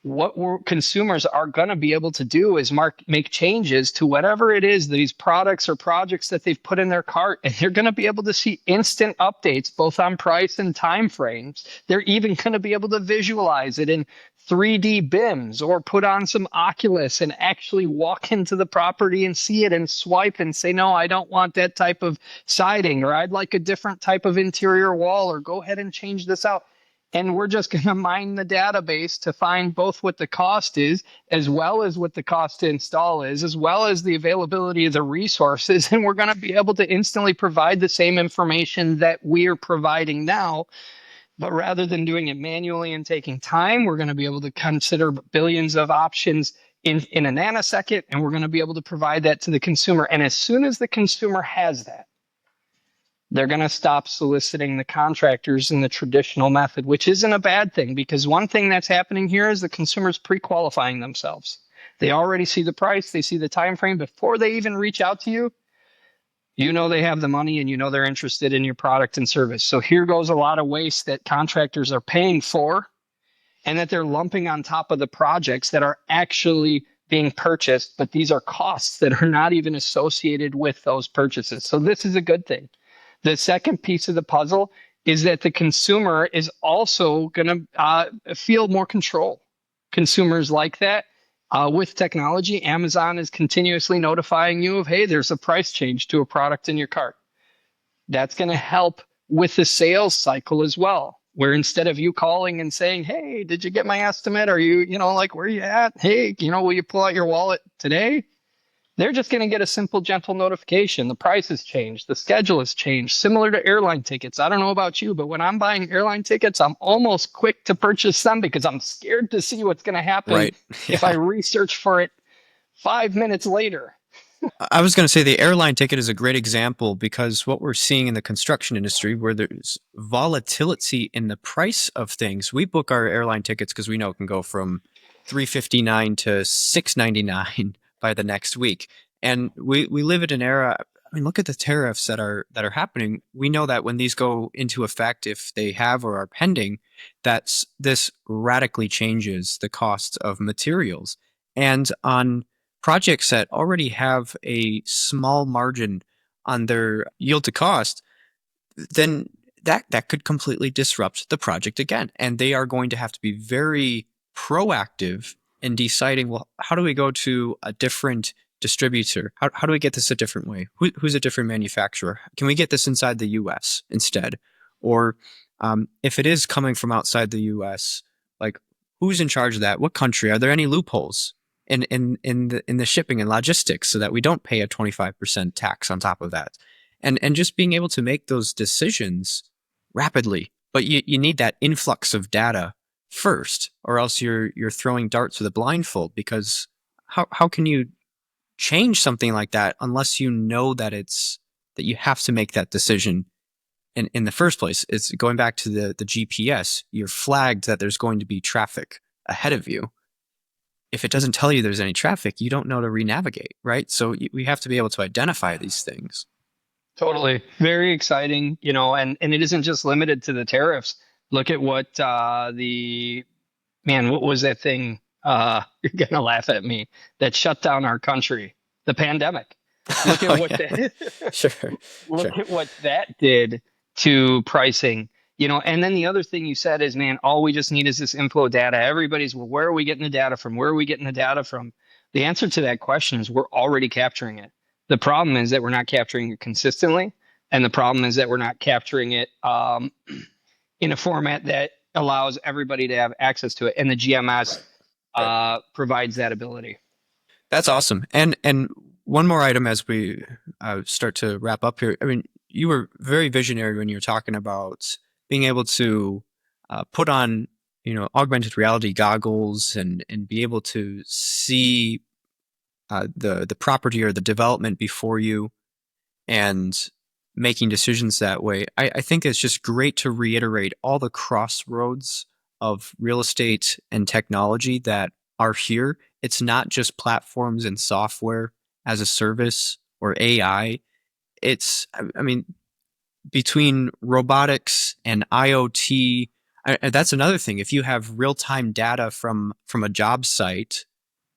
What consumers are going to be able to do is make changes to whatever it is, these products or projects that they've put in their cart, and they're going to be able to see instant updates both on price and time frames. They're even going to be able to visualize it in 3D BIMs or put on some Oculus and actually walk into the property and see it and swipe and say, no, I don't want that type of siding, or I'd like a different type of interior wall, or go ahead and change this out. And we're just going to mine the database to find both what the cost is, as well as what the cost to install is, as well as the availability of the resources. And we're going to be able to instantly provide the same information that we're providing now. But rather than doing it manually and taking time, we're going to be able to consider billions of options in a nanosecond, and we're going to be able to provide that to the consumer. And as soon as the consumer has that, they're going to stop soliciting the contractors in the traditional method, which isn't a bad thing, because one thing that's happening here is the consumers pre-qualifying themselves. They already see the price, they see the time frame before they even reach out to you. You know they have the money, and you know they're interested in your product and service. So here goes a lot of waste that contractors are paying for, and that they're lumping on top of the projects that are actually being purchased, but these are costs that are not even associated with those purchases. So this is a good thing. The second piece of the puzzle is that the consumer is also going to feel more control. Consumers like that. With technology, Amazon is continuously notifying you of, hey, there's a price change to a product in your cart. That's going to help with the sales cycle as well, where instead of you calling and saying, hey, did you get my estimate? Are you, like, where are you at? Hey, will you pull out your wallet today? They're just going to get a simple, gentle notification. The price has changed. The schedule has changed, similar to airline tickets. I don't know about you, but when I'm buying airline tickets, I'm almost quick to purchase them because I'm scared to see what's going to happen Right. if I research for it 5 minutes later. I was going to say the airline ticket is a great example, because what we're seeing in the construction industry, where there's volatility in the price of things, we book our airline tickets because we know it can go from $359 to $699 by the next week. And we live in an era. I mean, look at the tariffs that are happening. We know that when these go into effect, if they have or are pending, this radically changes the cost of materials. And on projects that already have a small margin on their yield to cost, then that could completely disrupt the project again. And they are going to have to be very proactive in deciding, well, how do we go to a different distributor? How do we get this a different way? Who's a different manufacturer? Can we get this inside the US instead? Or if it is coming from outside the US, like, who's in charge of that? What country? Are there any loopholes in the shipping and logistics so that we don't pay a 25% tax on top of that? And just being able to make those decisions rapidly. But you need that influx of data first, or else you're throwing darts with a blindfold, because how can you change something like that unless you know that you have to make that decision in the first place? It's going back to the GPS. You're flagged that there's going to be traffic ahead of you. If it doesn't tell you there's any traffic, you don't know to re-navigate, right? So we have to be able to identify these things. Totally. Very exciting, and it isn't just limited to the tariffs. Look at what what was that thing? You're going to laugh at me, that shut down our country, the pandemic. Look at what at what that did to pricing, and then the other thing you said is, man, all we just need is this inflow data. Everybody's, well, where are we getting the data from? Where are we getting the data from? The answer to that question is, we're already capturing it. The problem is that we're not capturing it consistently. And the problem is that we're not capturing it in a format that allows everybody to have access to it. And the GMS provides that ability. That's awesome. And one more item as we start to wrap up here. I mean, you were very visionary when you were talking about being able to put on, augmented reality goggles and be able to see the property or the development before you, and making decisions that way. I think it's just great to reiterate all the crossroads of real estate and technology that are here, it's not just platforms and software as a service or AI. I mean, between robotics and IoT, that's another thing. If you have real time data from a job site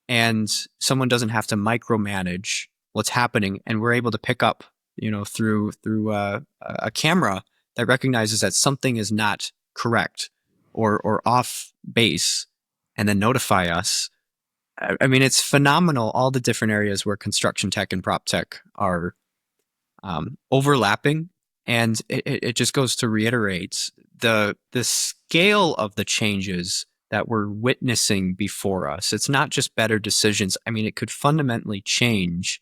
and someone doesn't have to micromanage what's happening, and we're able to pick up, through a camera that recognizes that something is not correct or off base, and then notify us. I mean, it's phenomenal. All the different areas where construction tech and prop tech are overlapping, and it just goes to reiterate the scale of the changes that we're witnessing before us. It's not just better decisions. I mean, it could fundamentally change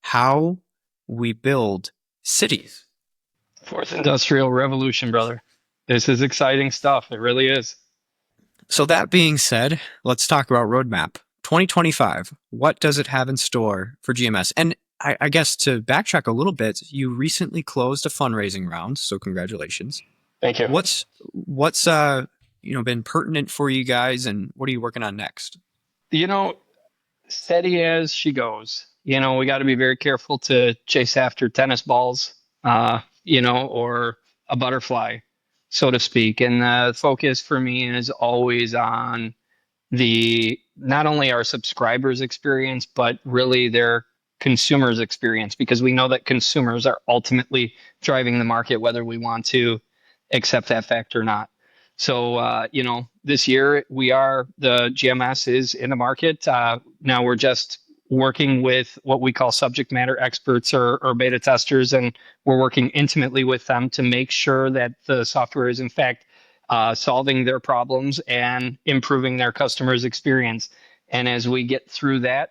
how we build cities. Fourth industrial revolution, brother. This is exciting stuff. It really is. So that being said, let's talk about roadmap 2025. What does it have in store for GMS? And I guess to backtrack a little bit, you recently closed a fundraising round, so congratulations. Thank you. What's been pertinent for you guys, and what are you working on next? You know, steady as she goes. We got to be very careful to chase after tennis balls, or a butterfly, so to speak. And the focus for me is always on the not only our subscribers experience, but really their consumers experience, because we know that consumers are ultimately driving the market, whether we want to accept that fact or not. So, this year the GMS is in the market. Now we're just working with what we call subject matter experts or beta testers, and we're working intimately with them to make sure that the software is in fact solving their problems and improving their customers' experience. And as we get through that,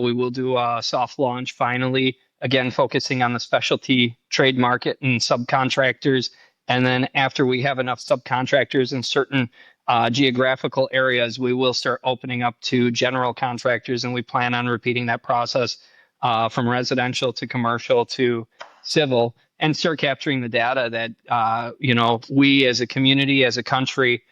we will do a soft launch finally, again, focusing on the specialty trade market and subcontractors. And then after we have enough subcontractors in certain geographical areas, we will start opening up to general contractors. And we plan on repeating that process from residential to commercial to civil, and start capturing the data that we as a community, as a country,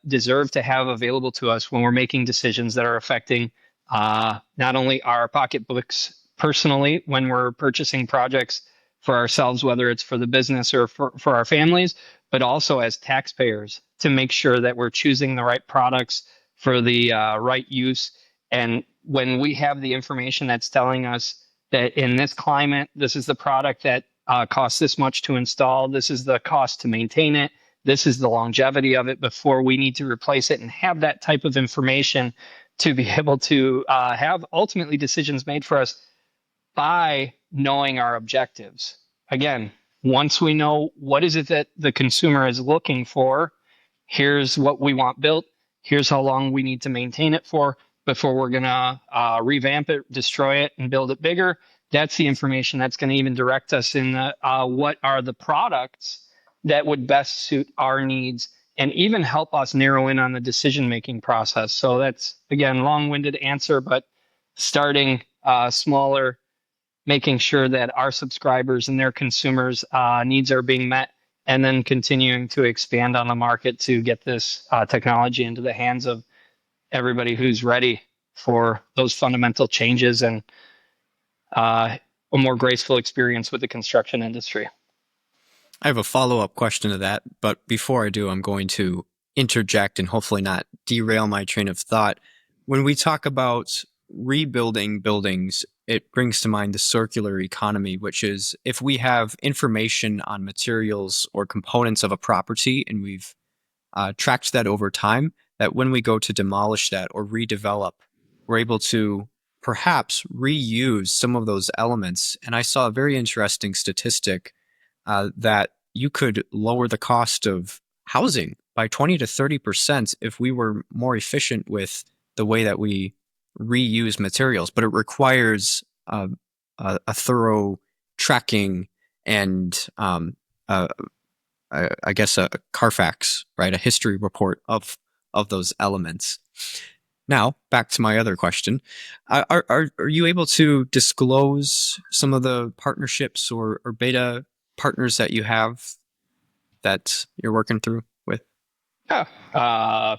deserve to have available to us when we're making decisions that are affecting not only our pocketbooks personally when we're purchasing projects for ourselves, whether it's for the business or for our families, but also as taxpayers to make sure that we're choosing the right products for the right use. And when we have the information that's telling us that in this climate, this is the product that costs this much to install, this is the cost to maintain it, this is the longevity of it before we need to replace it, and have that type of information to be able to have ultimately decisions made for us by knowing our objectives. Again, once we know what is it that the consumer is looking for, here's what we want built, here's how long we need to maintain it for before we're going to revamp it, destroy it, and build it bigger. That's the information that's going to even direct us in what are the products that would best suit our needs and even help us narrow in on the decision-making process. So that's, again, long-winded answer, but starting smaller, making sure that our subscribers and their consumers' needs are being met, and then continuing to expand on the market to get this technology into the hands of everybody who's ready for those fundamental changes and a more graceful experience with the construction industry. I have a follow-up question to that, but before I do, I'm going to interject and hopefully not derail my train of thought. When we talk about rebuilding buildings, it brings to mind the circular economy, which is if we have information on materials or components of a property and we've tracked that over time, that when we go to demolish that or redevelop, we're able to perhaps reuse some of those elements. And I saw a very interesting statistic that you could lower the cost of housing by 20 to 30% if we were more efficient with the way that we reuse materials. But it requires a thorough tracking and I guess a Carfax, right? A history report of those elements. Now, back to my other question. Are you able to disclose some of the partnerships or beta partners that you have that you're working through with? Yeah.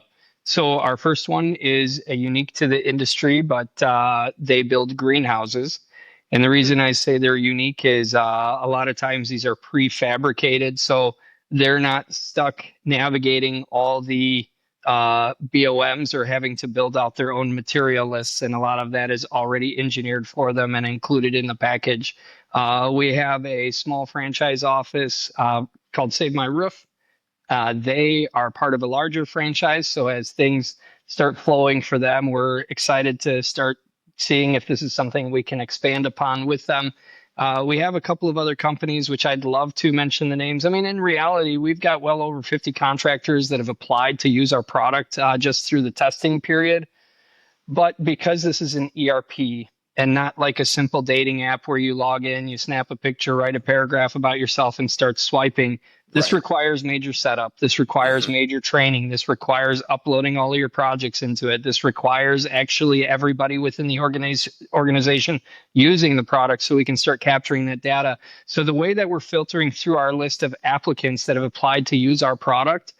So our first one is unique to the industry, but they build greenhouses. And the reason I say they're unique is a lot of times these are prefabricated, so they're not stuck navigating all the BOMs or having to build out their own material lists. And a lot of that is already engineered for them and included in the package. We have a small franchise office called Save My Roof. They are part of a larger franchise. So as things start flowing for them, we're excited to start seeing if this is something we can expand upon with them. We have a couple of other companies, which I'd love to mention the names. I mean, in reality, we've got well over 50 contractors that have applied to use our product just through the testing period. But because this is an ERP and not like a simple dating app where you log in, you snap a picture, write a paragraph about yourself, and start swiping, this Right. requires major setup. This requires major training. This requires uploading all of your projects into it. This requires actually everybody within the organization using the product so we can start capturing that data. So the way that we're filtering through our list of applicants that have applied to use our product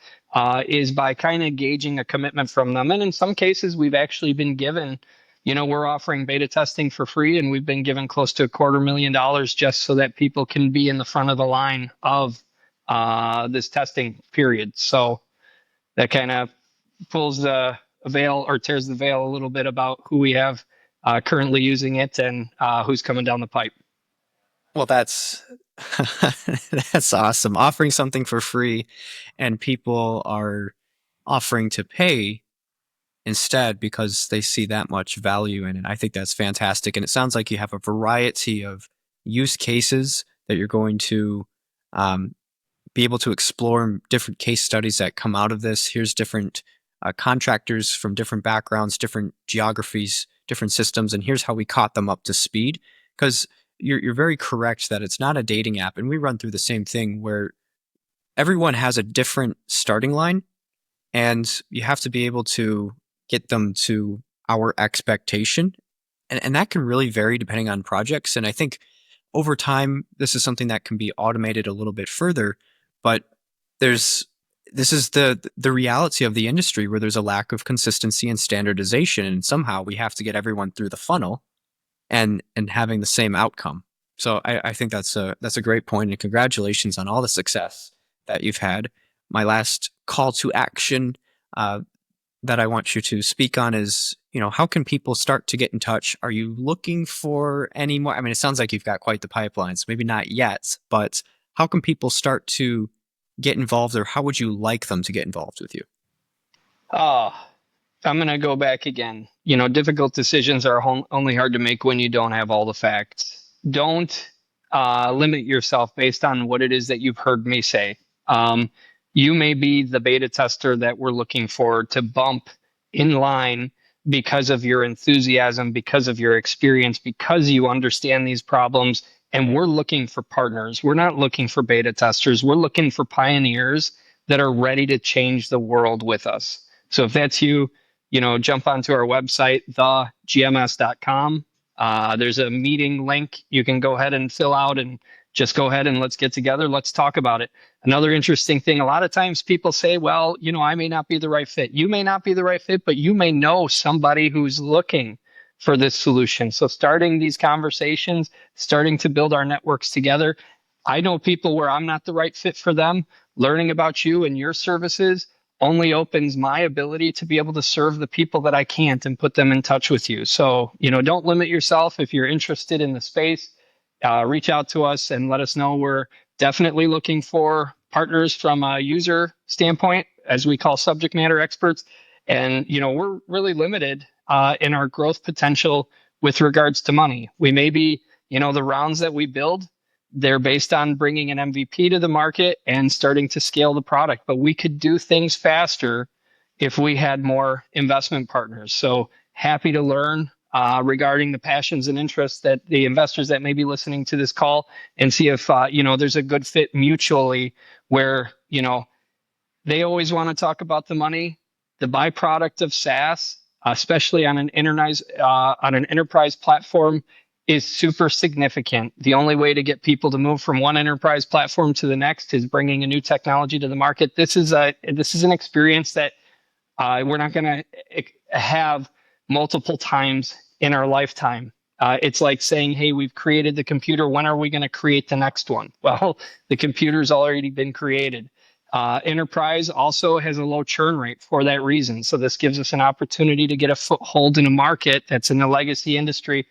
is by kind of gauging a commitment from them. And in some cases, we've actually been given, we're offering beta testing for free, and we've been given close to $250,000 just so that people can be in the front of the line of this testing period. So that kind of pulls the veil or tears the veil a little bit about who we have currently using it and who's coming down the pipe. Well, that's that's awesome. Offering something for free and people are offering to pay instead because they see that much value in it. I think that's fantastic. And it sounds like you have a variety of use cases that you're going to um, be able to explore, different case studies that come out of this. Here's different contractors from different backgrounds, different geographies, different systems, and here's how we caught them up to speed. Because you're very correct that it's not a dating app, and we run through the same thing where everyone has a different starting line, and you have to be able to get them to our expectation, and that can really vary depending on projects. And I think over time, this is something that can be automated a little bit further, but this is the reality of the industry where there's a lack of consistency and standardization, and somehow we have to get everyone through the funnel and having the same outcome. So I think that's a great point, and congratulations on all the success that you've had. My last call to action that I want you to speak on is, how can people start to get in touch? Are you looking for any more? I mean, it sounds like you've got quite the pipeline, so maybe not yet, but how can people start to get involved, or how would you like them to get involved with you? Oh, I'm going to go back again. Difficult decisions are only hard to make when you don't have all the facts. Don't limit yourself based on what it is that you've heard me say. You may be the beta tester that we're looking for to bump in line because of your enthusiasm, because of your experience, because you understand these problems. And we're looking for partners. We're not looking for beta testers. We're looking for pioneers that are ready to change the world with us. So if that's you, jump onto our website, thegms.com. There's a meeting link you can go ahead and fill out and just go ahead and let's get together. Let's talk about it. Another interesting thing, a lot of times people say, well, I may not be the right fit. You may not be the right fit, but you may know somebody who's looking for this solution. So starting these conversations, starting to build our networks together. I know people where I'm not the right fit for them. Learning about you and your services only opens my ability to be able to serve the people that I can't and put them in touch with you. So, don't limit yourself. If you're interested in the space, reach out to us and let us know. We're definitely looking for partners from a user standpoint, as we call subject matter experts. And, we're really limited in our growth potential with regards to money. We may be, the rounds that we build, they're based on bringing an MVP to the market and starting to scale the product. But we could do things faster if we had more investment partners. So happy to learn regarding the passions and interests that the investors that may be listening to this call and see if, there's a good fit mutually where, they always want to talk about the money. The byproduct of SaaS, especially on an enterprise platform, is super significant. The only way to get people to move from one enterprise platform to the next is bringing a new technology to the market. This is an experience that We're not going to have multiple times in our lifetime. It's like saying, hey, we've created the computer. When are we going to create the next one? Well, the computer's already been created. Enterprise also has a low churn rate for that reason. So this gives us an opportunity to get a foothold in a market that's in a legacy industry.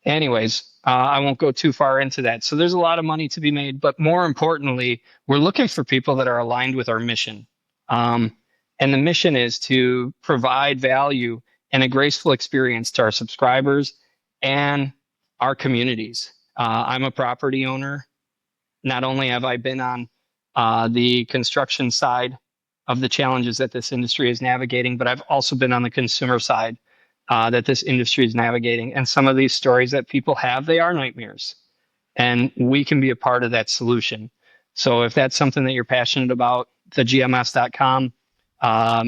Anyways, I won't go too far into that. So there's a lot of money to be made, but more importantly, we're looking for people that are aligned with our mission. And the mission is to provide value and a graceful experience to our subscribers and our communities. I'm a property owner. Not only have I been on the construction side of the challenges that this industry is navigating, but I've also been on the consumer side that this industry is navigating. And some of these stories that people have, they are nightmares. And we can be a part of that solution. So if that's something that you're passionate about, thegms.com,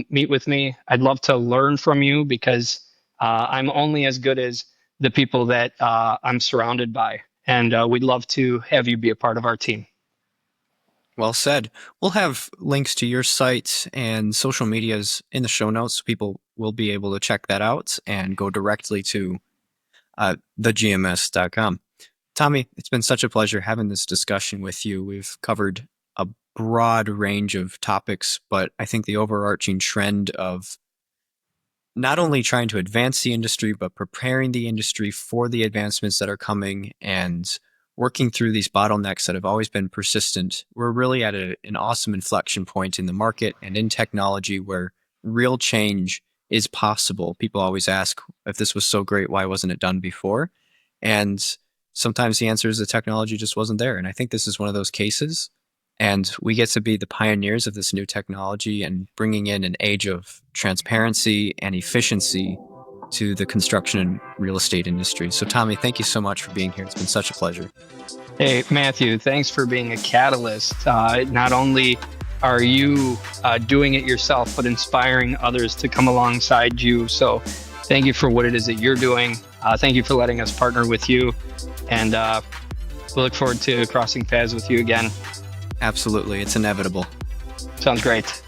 meet with me. I'd love to learn from you because I'm only as good as the people that I'm surrounded by. And we'd love to have you be a part of our team. Well said. We'll have links to your site and social medias in the show notes. So people will be able to check that out and go directly to thegms.com. Tommy, it's been such a pleasure having this discussion with you. We've covered a broad range of topics, but I think the overarching trend of not only trying to advance the industry, but preparing the industry for the advancements that are coming and working through these bottlenecks that have always been persistent. We're really at an awesome inflection point in the market and in technology where real change is possible. People always ask, if this was so great, why wasn't it done before? And sometimes the answer is the technology just wasn't there. And I think this is one of those cases. And we get to be the pioneers of this new technology and bringing in an age of transparency and efficiency to the construction and real estate industry. So Tommy, thank you so much for being here. It's been such a pleasure. Hey, Matthew, thanks for being a catalyst. Not only are you doing it yourself, but inspiring others to come alongside you. So thank you for what it is that you're doing. Thank you for letting us partner with you. And we look forward to crossing paths with you again. Absolutely. It's inevitable. Sounds great.